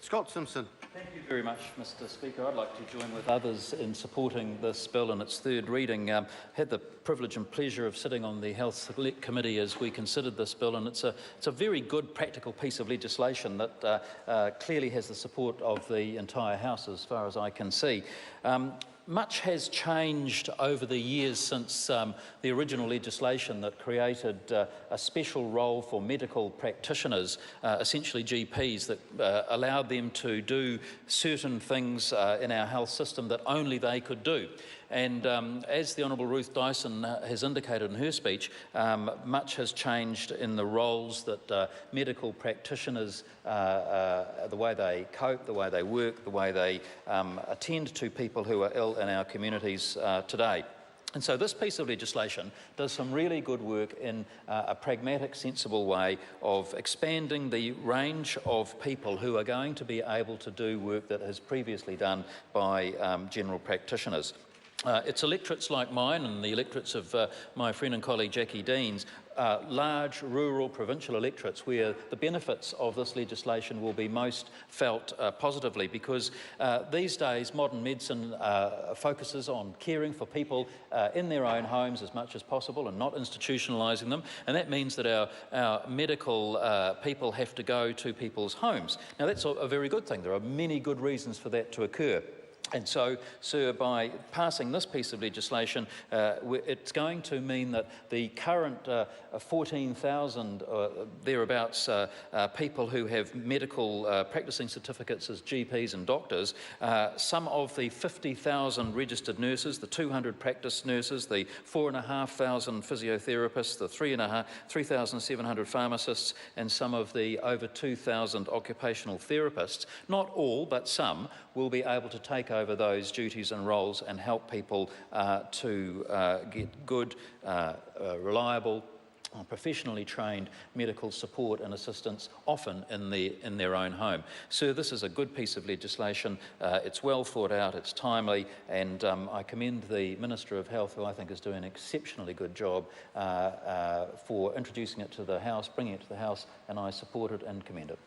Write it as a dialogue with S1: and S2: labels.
S1: Scott Simpson.
S2: Thank you very much, Mr Speaker. I'd like to join with others in supporting this bill in its third reading. Had the privilege and pleasure of sitting on the Health Select Committee as we considered this bill, and it's a very good practical piece of legislation that clearly has the support of the entire House as far as I can see. Much has changed over the years since the original legislation that created a special role for medical practitioners, essentially GPs, that allowed them to do certain things in our health system that only they could do. And as the Honourable Ruth Dyson has indicated in her speech, much has changed in the roles that medical practitioners, the way they cope, the way they work, the way they attend to people who are ill in our communities today. And so this piece of legislation does some really good work in a pragmatic, sensible way of expanding the range of people who are going to be able to do work that is previously done by general practitioners. It's electorates like mine and the electorates of my friend and colleague Jackie Deans, large rural provincial electorates where the benefits of this legislation will be most felt positively, because these days modern medicine focuses on caring for people in their own homes as much as possible and not institutionalising them, and that means that our medical people have to go to people's homes. Now that's a very good thing. There are many good reasons for that to occur. And so, sir, by passing this piece of legislation, it's going to mean that the current 14,000 thereabouts people who have medical practicing certificates as GPs and doctors, some of the 50,000 registered nurses, the 200 practice nurses, the 4,500 physiotherapists, the 3,700 pharmacists, and some of the over 2,000 occupational therapists, not all but some, will be able to take over those duties and roles and help people to get good, reliable, professionally trained medical support and assistance, often in their own home. Sir, this is a good piece of legislation. It's well thought out, it's timely, and I commend the Minister of Health, who I think is doing an exceptionally good job for introducing it to the House, bringing it to the House, and I support it and commend it.